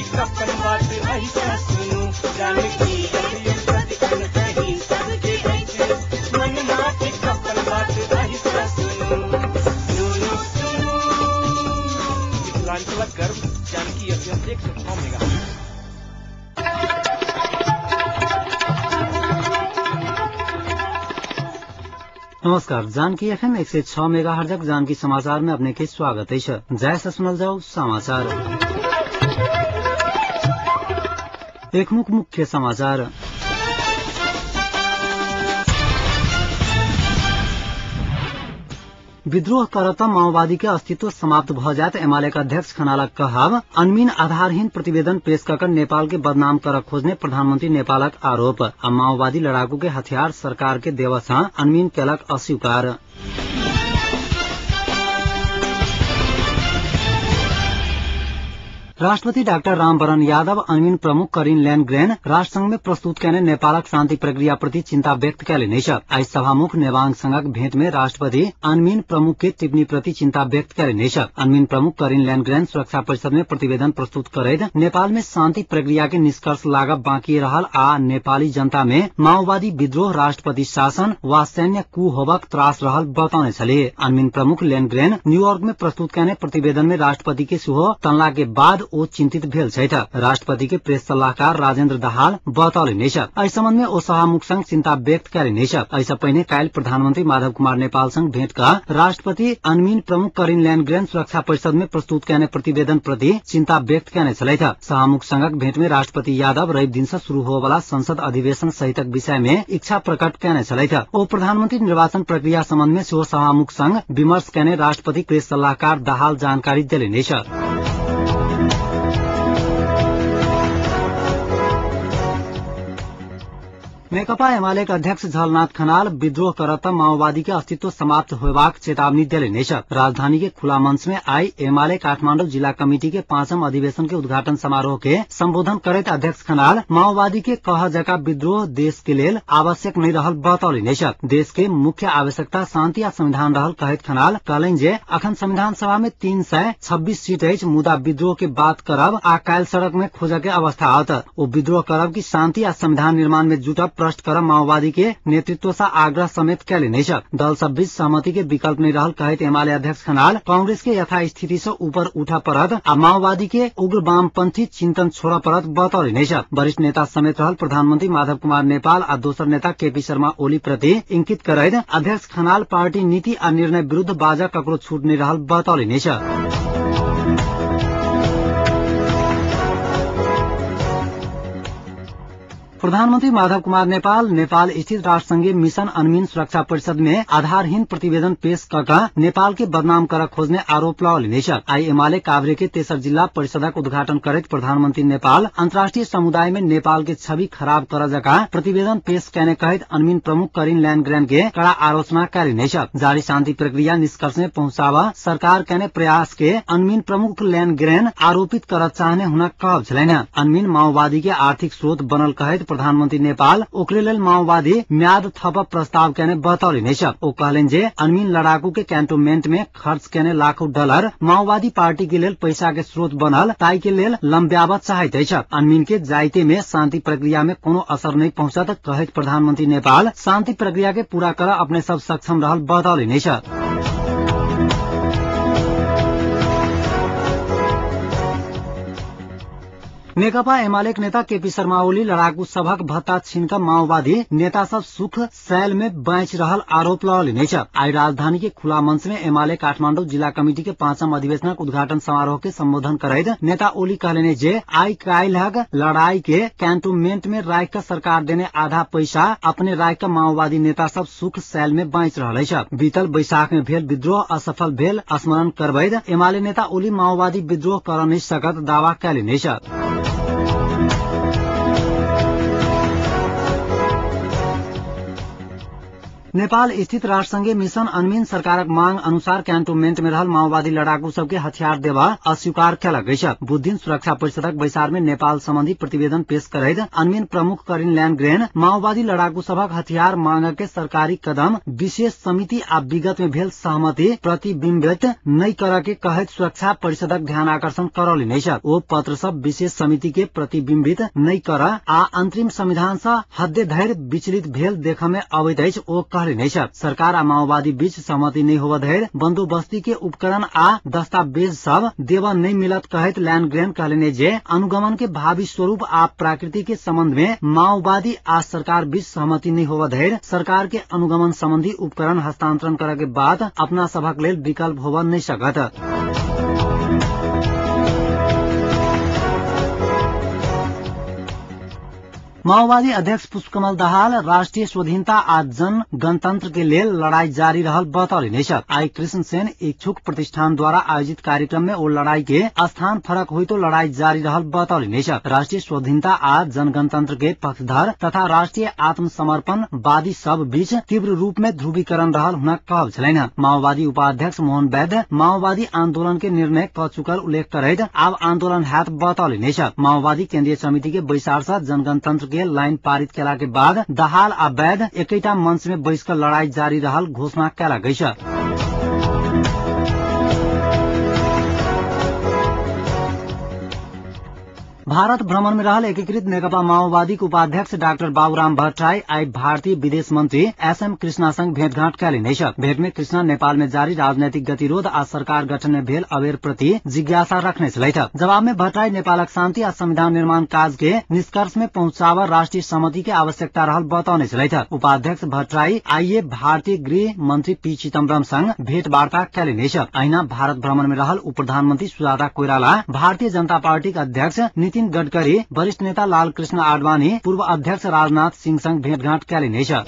सपन बात ऐसा सुनु जानकी अखिल प्रतिकन कही सबके ऐसे मन माटी सपन बात ऐसा सुनु सुनु सुनु मिथिलांचल गर्व जानकी अखिल 106 मेगा। नमस्कार, जानकी एफएम 106 मेगाहर्ज जानकी समाचार में अपने के स्वागत है। जैसा सुनल जाओ समाचार। एक मुख्य समाचार। विद्रोह करत माओवादी के अस्तित्व समाप्त भ जात एमालेका अध्यक्ष खनालक कहब। अनमीन आधारहीन प्रतिवेदन पेश कर नेपाल के बदनाम कर खोजने प्रधानमंत्री नेपालक आरोप। माओवादी लड़ाकू के हथियार सरकार के देवस अनमीन केलक अस्वीकार। राष्ट्रपति डाक्टर रामवरण यादव अनमीन प्रमुख करिन ल्यान्डग्रेन राष्ट्रसंघ में प्रस्तुत कैने नेपालक शांति प्रक्रिया प्रति चिंता व्यक्त कैले। आज सभामुख नेवांग संघक भेंट में राष्ट्रपति अनमीन प्रमुख के टिप्पणी प्रति चिंता व्यक्त कैले। अनमीन प्रमुख करिन ल्यान्डग्रेन सुरक्षा परिषद में प्रतिवेदन प्रस्तुत करैत नेपाल में शांति प्रक्रिया के निष्कर्ष लागब बाँकी रहल आ नेपाली जनता में माओवादी विद्रोह राष्ट्रपति शासन वा सैन्य कू होबक त्रास रहल बताउने छले। अनमीन प्रमुख ल्यान्डग्रेन न्यूयॉर्क में प्रस्तुत कैने प्रतिवेदन में राष्ट्रपति के सुहो तनला के बाद ओ चिंतित भेल छैठ। राष्ट्रपति के प्रेस सलाहकार राजेन्द्र दाहाल बतौले। इस संबंध में ओ सभामुख संग चिंता व्यक्त करे। ऐसा पहिने काल प्रधानमंत्री माधव कुमार नेपाल संग भेंट का राष्ट्रपति अनमीन प्रमुख करिन ल्यान्डग्रेन सुरक्षा परिषद में प्रस्तुत कैने प्रतिवेदन प्रति चिंता व्यक्त कैने छलै। सभामुख संघक भेंट में राष्ट्रपति यादव रवि दिन से शुरू हो वाला संसद अधिवेशन सहितक विषय में इच्छा प्रकट कैने छलै। ओ प्रधानमंत्री निर्वाचन प्रक्रिया संबंध में सेहो सभामुख संग विमर्श कैने राष्ट्रपति प्रेस सलाहकार दाहाल जानकारी दिले। नेकपा एमालेका अध्यक्ष झलनाथ खनाल विद्रोह करत माओवादी के अस्तित्व समाप्त होबाक चेतावनी दिले। राजधानी के खुला मंच में आई एमाले काठमाडौँ जिला कमिटी के 5म अधिवेशन के उद्घाटन समारोह के संबोधन करैत अध्यक्ष खनाल माओवादी के कह जका विद्रोह देश के लेल आवश्यक नहीं रहल बतौले। देश के मुख्य आवश्यकता शांति आ संविधान रहल कहैत खनाल कहलनि जे अखन संविधान सभा में 326 सीट अछि, मुदा विद्रोह के बात करब आ काल्हि सड़क में खोजे के अवस्था आवत। ओ विद्रोह करब की शांति आ संविधान निर्माण में जुटब प्रश्न कर माओवादी के नेतृत्व से आग्रह समेत कैले। दल सब बीच सहमति के विकल्प नहीं रहल कहत एमाले अध्यक्ष खनाल कांग्रेस के यथास्थिति से ऊपर उठा परत आ माओवादी के उग्र वामपंथी चिंतन छोड़ परत बतौले। वरिष्ठ नेता समेत रहल प्रधानमंत्री माधव कुमार नेपाल आ दोसर नेता केपी शर्मा ओली प्रति इंकित करैत अध्यक्ष खनाल पार्टी नीति आ निर्णय विरुद्ध बाजा ककरो छूट नहीं रहल बतौले। प्रधानमंत्री माधव कुमार नेपाल स्थित राष्ट्रसंघीय मिशन अनमीन सुरक्षा परिषद में आधारहीन प्रतिवेदन पेश कर नेपाल के बदनाम कर खोजने आरोप लगाउने। आई एमाले काभ्रे के तेसर जिला परिषदक उद्घाटन करैत प्रधानमंत्री नेपाल अंतर्राष्ट्रीय समुदाय में नेपाल के छवि खराब कर जका प्रतिवेदन पेश कैने कहत अनमीन प्रमुख करिन ल्यान्डग्रेन के कड़ा आलोचना करे। जारी शांति प्रक्रिया निष्कर्ष में पहुंचावा सरकार कैने प्रयास के अनमीन प्रमुख ल्यान्डग्रेन आरोपित कर चाहने हुन कहब छलैन। अनमीन माओवादी के आर्थिक स्रोत बनल कहत प्रधानमंत्री नेपाल ओकरे लेल माओवादी म्याद थप प्रस्ताव कैने बतौले। ओ कहलेन जे अनमीन लड़ाकू के कैंटोनमेंट में खर्च कैने लाखों डॉलर माओवादी पार्टी के लेल पैसा के स्रोत बनल ताई के लेल लंब्यावत चाहते। अनमीन के जायते में शांति प्रक्रिया में कोनो असर नहीं पहुंचत कहत प्रधानमंत्री नेपाल शांति प्रक्रिया के पूरा कर अपने सब सक्षम रहल बतौले। नेकपा एमालेक नेता केपी शर्मा ओली लड़ाकू सभक भत्ता छीन कर माओवादी नेता सब सुख सैल में बाँच रहल आरोप लगौले। आई राजधानी के खुला मंच में एमाले काठमाडौँ जिला कमिटी के 5म अधिवेशनक उद्घाटन समारोह के संबोधन करैत नेता ओली कहलेने जे आई काल्हिक लड़ाई के कैंटोनमेंट में राख कर सरकार देने आधा पैसा अपने राख कर माओवादी नेता सब सुख सैल में बाँच रहल। बीतल बैसाख में भेल विद्रोह असफल भेल स्मरण करबैत एमाले नेता ओली माओवादी विद्रोह कर नहीं सकत दावा कैले। नेपाल स्थित राष्ट्रसंघीय मिशन अनमिन सरकारक मांग अनुसार क्यान्टोनमेन्ट में रहल माओवादी लड़ाकू सबके हथियार देवा अस्वीकार कयल गई। बुध सुरक्षा परिषदक बैसार में नेपाल संबंधी प्रतिवेदन पेश करैत अनमिन प्रमुख करिन ल्यान्डग्रेन माओवादी लड़ाकू सबक हथियार मांग के सरकारी कदम विशेष समिति आ विगत में भेल सहमति प्रतिबिंबित नहीं कर के कहैत सुरक्षा परिषदक ध्यान आकर्षण करौली नहीं। ओ पत्र सब विशेष समिति के प्रतिबिंबित नहीं कर आ अंतरिम संविधान से हद्दे धैर्य विचलित भेल देख में अवैध अछि। ओ कहले नहीं सरकार आ माओवादी बीच सहमति नहीं होवा धैर्य बंदोबस्ती के उपकरण आ दस्तावेज सब देवा नहीं मिलत कहैत ल्यान्डग्रेन कहले जे अनुगमन के भावी स्वरूप आ प्रकृति के संबंध में माओवादी आ सरकार बीच सहमति नहीं होवा धैर्य सरकार के अनुगमन संबंधी उपकरण हस्तांतरण करे के बाद अपना सभक लेल विकल्प होवा नहीं सकत। माओवादी अध्यक्ष पुष्पकमल दाहाल राष्ट्रिय स्वाधीनता आ जन गणतंत्र के लेल लड़ाई जारी रहल बतौले नहीं। आई कृष्ण सेन इच्छुक प्रतिष्ठान द्वारा आयोजित कार्यक्रम में वो लड़ाई के स्थान फरक हुई तो लड़ाई जारी रहल बतौले नहीं। राष्ट्रिय स्वाधीनता आ जन गणतंत्र के पक्षधर तथा राष्ट्रिय आत्मसमर्पण वादी सब बीच तीव्र रूप में ध्रुवीकरण रहल हुना कहब छलैन। माओवादी उपाध्यक्ष मोहन वैद्य माओवादी आंदोलन के निर्णय क चुकल उल्लेख करैत आब आंदोलन हैत बतौले नहीं। माओवादी केंद्रीय समिति के बैसार से जनगणतंत्र के लाइन पारित केला के बाद दाहाल आ वैद्य एकैटा मंच में बैसकर लड़ाई जारी रहल घोषणा केला गई। भारत भ्रमण में रहल एकीकृत नेकपा माओवादी के उपाध्यक्ष डाक्टर बाबूराम भट्टराई आई भारतीय विदेश मंत्री एसएम कृष्णा संग भेंटघाट कैले नहीं। भेंट में कृष्णा नेपाल में जारी राजनैतिक गतिरोध आ सरकार गठन में भेल अबेर प्रति जिज्ञासा रखने छलैथ। जवाब में भट्टराई नेपालक शांति आ संविधान निर्माण काज के निष्कर्ष में पहुंचावा राष्ट्रीय सहमति के आवश्यकता रहल बतौने छलैथ। उपाध्यक्ष भट्टराई आइए भारतीय गृह मंत्री पी चिदम्बरम संग भेंटवार्ता कैले नहीं। अहिना भारत भ्रमण में रहल उप प्रधानमंत्री सुजाता कोइराला भारतीय जनता पार्टी के अध्यक्ष नितिन गडकरी वरिष्ठ नेता लालकृष्ण आडवाणी पूर्व अध्यक्ष राजनाथ सिंह संग भेंटघाट कैले नहीं।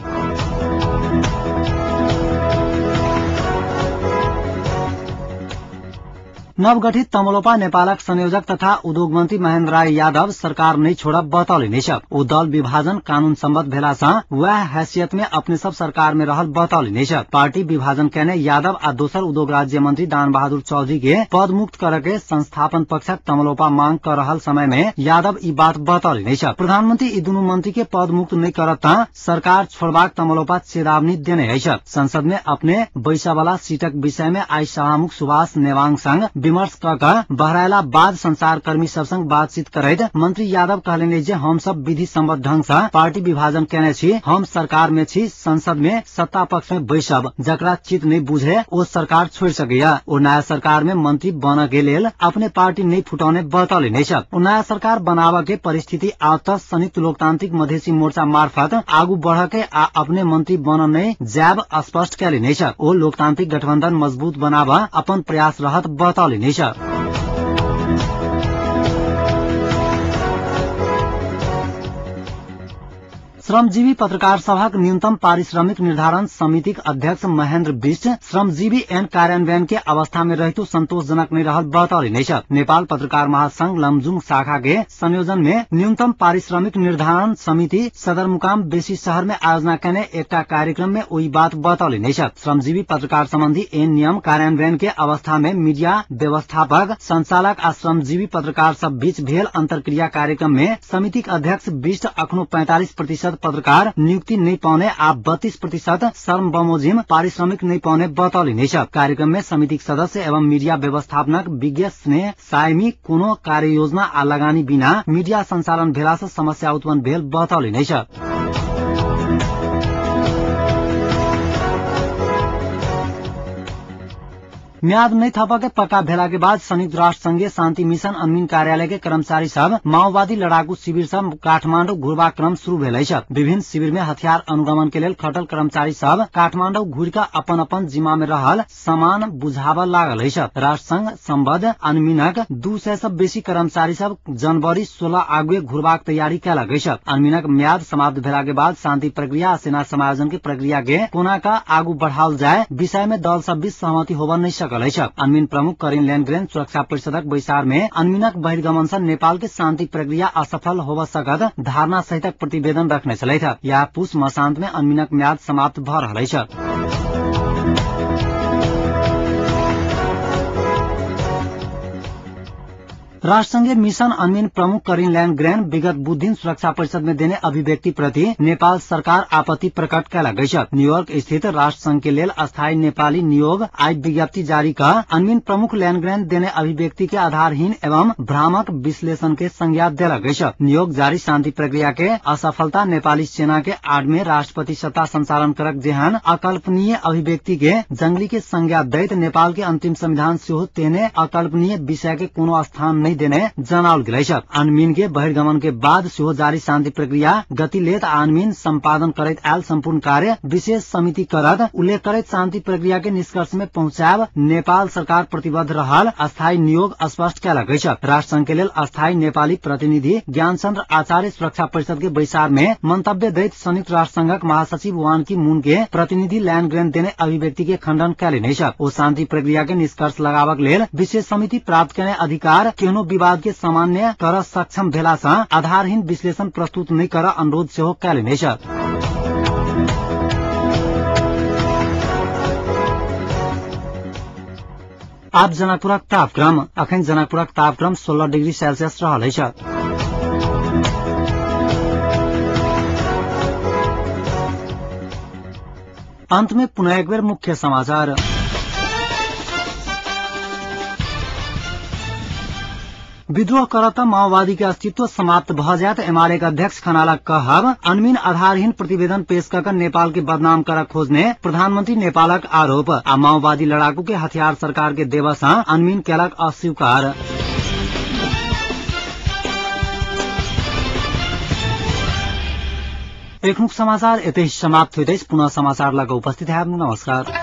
नवगठित तमलोपा नेपालक संयोजक तथा उद्योग मंत्री महेन्द्र राय यादव सरकार नहीं छोड़ब बतौले नहीं। ओ दल विभाजन कानून सम्बद्ध भेला से वह हैसियत में अपने सब सरकार में रहल बतौले नहीं। पार्टी विभाजन कहने यादव आ दोसर उद्योग राज्य मंत्री दान बहादुर चौधरी के पद मुक्त करके संस्थापन पक्षक तमलोपा मांग कर रहल समय में यादव ई बात बतौले नहीं। प्रधानमंत्री ई दुनू मंत्री के पद मुक्त नहीं करत सरकार छोड़बाक तमलोपा चेतावनी देने है। संसद में अपने बैसा वाला सीटक विषय में आई सभामुख सुभाष नेवांग संग विमर्श क बहरायला बाद संचार कर्मी सब संग बातचीत करैत मंत्री यादव कहले जे हम सब विधि सम्मत ढंग से पार्टी विभाजन केने छी, हम सरकार में छी, संसद में सत्ता पक्ष में बैसब, जकरा चित नहीं बुझे ओ सरकार छोड़ सकैया। ओ नया सरकार में मंत्री बन के लेल अपने पार्टी नहीं फुटौने बतौले नहीं। ओ नया सरकार बनावा के परिस्थिति आवत संयुक्त लोकतांत्रिक मधेसी मोर्चा मार्फत आगू बढ़ के आ अपने मंत्री बन नहीं जैब स्पष्ट कैले नहीं। ओ लोकतांत्रिक गठबंधन मजबूत बनावा अपन प्रयास रहत बतौले नहीं। श्रमजीवी पत्रकार सभाक न्यूनतम पारिश्रमिक निर्धारण समितिक अध्यक्ष महेन्द्र बिष्ट श्रमजीवी एन कार्यान्वयन के अवस्था में रहतो संतोषजनक नहीं रहल बतौले नहीं। नेपाल पत्रकार महासंघ लमजुङ शाखा के संयोजन में न्यूनतम पारिश्रमिक निर्धारण समिति सदरमुकाम बेसी शहर में आयोजना करने एक कार्यक्रम में वही बात बतौले नहीं। श्रमजीवी पत्रकार संबंधी एन नियम कार्यान्वयन के अवस्था में मीडिया व्यवस्थापक संचालक आ श्रमजीवी पत्रकार सब बीच भेल अंतरक्रिया कार्यक्रम में समितिक अध्यक्ष बिष्ट अखनो 45% पत्रकार नियुक्ति नहीं पाउने आ 32% श्रम बमोजिम पारिश्रमिक नहीं पाउने बतौले नहीं। कार्यक्रम में समिति सदस्य एवं मीडिया व्यवस्थापनक विज्ञ स्नेह सायमी कोनो कार्य योजना आ लगानी बिना मीडिया संचालन भेला से समस्या उत्पन्न भेल बतौले नहीं। म्याद नहीं थपा के पक्का भेला के बाद संयुक्त राष्ट्र संघीय शांति मिशन अनमिन कार्यालय के कर्मचारी सब माओवादी लड़ाकू शिविर सब काठमांडू घुरबा क्रम शुरू भेल। विभिन्न शिविर में हथियार अनुगमन के लेल खटल कर्मचारी सब काठमांडू घुर का अपन अपन जिम्मा में रहल सामान बुझाव लागल है। राष्ट्र संघ संबद्ध अनमिनक 200 से बेसी कर्मचारी सब जनवरी 16 आगुए घुरबाक तैयारी कैला गई। अनमिनक म्याद समाप्त भेला के बाद शांति प्रक्रिया सेना समायोजन की प्रक्रिया के कोना का आगू बढ़ाओल जाए विषय में दल सब बीच सहमति होबा नहीं सकल छ। अनमिन प्रमुख करिन ल्यान्डग्रेन सुरक्षा परिषदक बैसार में अनमिनक बहिर्गमन से नेपाल के शांति प्रक्रिया असफल होब सकत धारणा सहितक प्रतिवेदन रखने चलै था। या पुष मसान्त में अनमिनक म्याद समाप्त भ रहलै छ। राष्ट्रसंघीय मिशन अनमिन प्रमुख करिन ल्यान्डग्रेन विगत बुध सुरक्षा परिषद में देने अभिव्यक्ति प्रति नेपाल सरकार आपत्ति प्रकट कैला गई। न्यूयॉर्क स्थित राष्ट्रसंघ के लेल अस्थायी नेपाली नियोग आज विज्ञप्ति जारी का अनमिन प्रमुख ल्यान्डग्रेन देने अभिव्यक्ति के आधारहीन एवं भ्रामक विश्लेषण के संज्ञा दिला गई। नियोग जारी शांति प्रक्रिया के असफलता नेपाली सेना के आड़ में राष्ट्रपति सत्ता संचालन करक जेहन अकल्पनीय अभिव्यक्ति के जंगली के संज्ञा दैत नेपाल के अंतिम संविधान से तेने अकल्पनीय विषय के कोनो स्थान नहीं देने जनाउल गेलै छ। अनमिन के बहिर्गमन के बाद सेहो जारी शांति प्रक्रिया गति लेत अनमिन संपादन करैत आयल संपूर्ण कार्य विशेष समिति करत उल्लेख करैत शांति प्रक्रिया के निष्कर्ष में पहुंचाब नेपाल सरकार प्रतिबद्ध रहल अस्थायी नियोग स्पष्ट कैला गई छ। राष्ट्रसंघ के लेल अस्थायी नेपाली प्रतिनिधि ज्ञानचन्द्र आचार्य सुरक्षा परिषद के बैसार में मंतव्य दैत संयुक्त राष्ट्र संघक महासचिव वान की मून के प्रतिनिधि ल्यान्डग्रेन देने अभिव्यक्ति के खण्डन कैले नै छ। ओ शांति प्रक्रिया के निष्कर्ष लगावक लेल विशेष समिति प्राप्त करने अधिकार केहनो विवाद के सामान्य कर सक्षम भेला से आधारहीन विश्लेषण प्रस्तुत नहीं कर अनुरोध सेहो कैले नै छ। आप जनकपुरक तापक्रम अखन जनकपुरक तापक्रम 16 डिग्री सेल्सियस रहलै छ। अंत में पुनः एक बेर मुख्य समाचार। विद्रोह करत माओवादी के अस्तित्व समाप्त भ जात एमाले का अध्यक्ष खनाला कहब अनमिन आधारहीन प्रतिवेदन पेश कर नेपाल के बदनाम कर खोजने प्रधानमंत्री नेपालक आरोप आ माओवादी लड़ाकू के हथियार सरकार के देवस अनमिन केलक अस्वीकार। एक मुख समाचार एतै समाप्त हुँदै पुनः समाचार लगा उपस्थित है। नमस्कार।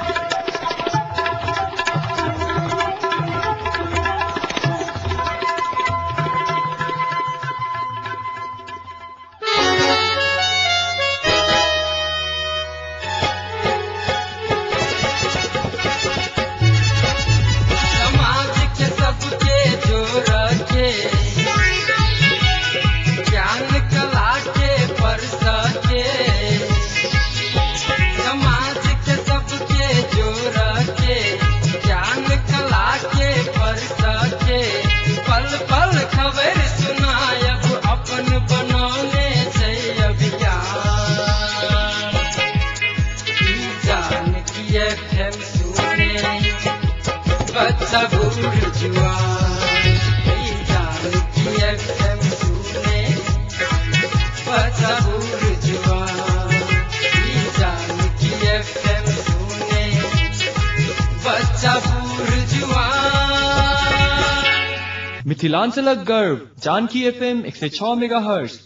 मिथिलांचलक गर्व जानकी FM 106 मेगाहर्ट्ज।